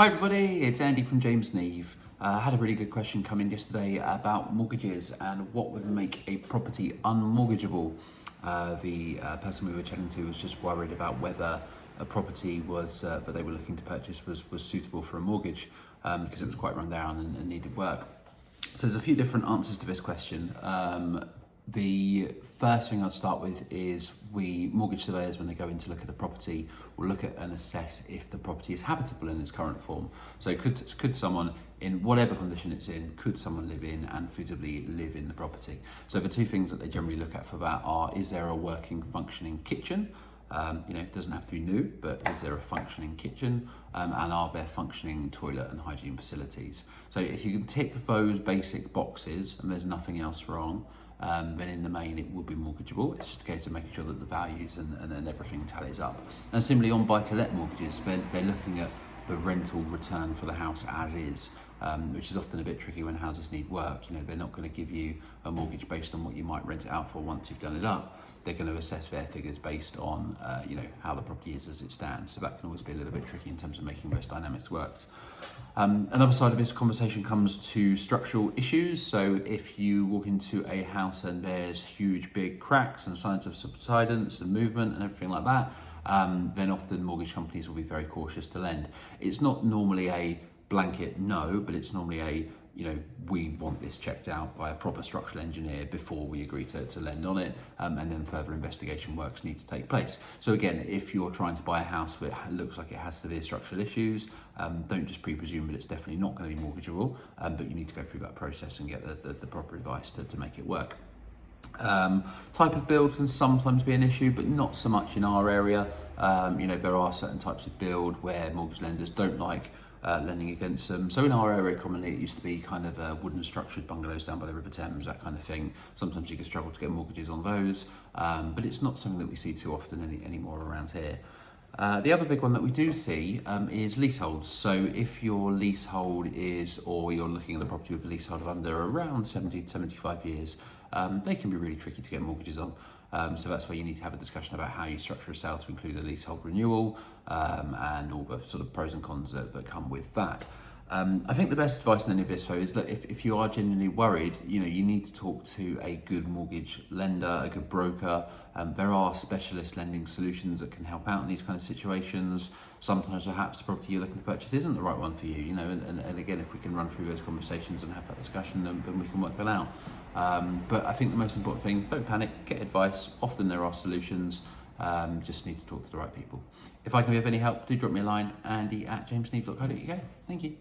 Hi everybody, it's Andy from James Neve. I had a really good question come in yesterday about mortgages and what would make a property unmortgageable. The person we were chatting to was just worried about whether a property that they were looking to purchase was suitable for a mortgage because it was quite run down and needed work. So there's a few different answers to this question. The first thing I'd start with is mortgage surveyors, when they go in to look at a property, will look at and assess if the property is habitable in its current form. So could someone, in whatever condition it's in, could someone live in and feasibly live in the property? So the two things that they generally look at for that are, is there a working, functioning kitchen? It doesn't have to be new, but is there a functioning kitchen? And are there functioning toilet and hygiene facilities? So if you can tick those basic boxes and there's nothing else wrong, then in the main it will be mortgageable. It's just a case of making sure that the values and everything tallies up. And similarly on buy-to-let mortgages, they're looking at the rental return for the house as is, which is often a bit tricky when houses need work. They're not going to give you a mortgage based on what you might rent it out for once you've done it up. They're going to assess their figures based on how the property is as it stands. So that can always be a little bit tricky in terms of making those dynamics work. Another side of this conversation comes to structural issues. So if you walk into a house and there's huge big cracks and signs of subsidence and movement and everything like that, then often mortgage companies will be very cautious to lend. It's not normally a blanket no, but it's normally a, we want this checked out by a proper structural engineer before we agree to lend on it, and then further investigation works need to take place. So again, if you're trying to buy a house that looks like it has severe structural issues, don't just pre-presume that it's definitely not going to be mortgageable, but you need to go through that process and get the proper advice to make it work. Type of build can sometimes be an issue, but not so much in our area. There are certain types of build where mortgage lenders don't like lending against them. So in our area, commonly it used to be kind of wooden structured bungalows down by the River Thames, that kind of thing. Sometimes you can struggle to get mortgages on those, but it's not something that we see too often anymore around here. The other big one that we do see is leaseholds. So if your leasehold or you're looking at the property with a leasehold of under around 70 to 75 years, they can be really tricky to get mortgages on. So that's where you need to have a discussion about how you structure a sale to include a leasehold renewal and all the sort of pros and cons that come with that. I think the best advice in any of this, though, is that if you are genuinely worried, you need to talk to a good mortgage lender, a good broker. There are specialist lending solutions that can help out in these kind of situations. Sometimes perhaps the property you're looking to purchase isn't the right one for you, and again, if we can run through those conversations and have that discussion, then we can work that out. But I think the most important thing, don't panic, get advice. Often there are solutions, just need to talk to the right people. If I can be of any help, do drop me a line, andy@jamesneve.co.uk. Thank you.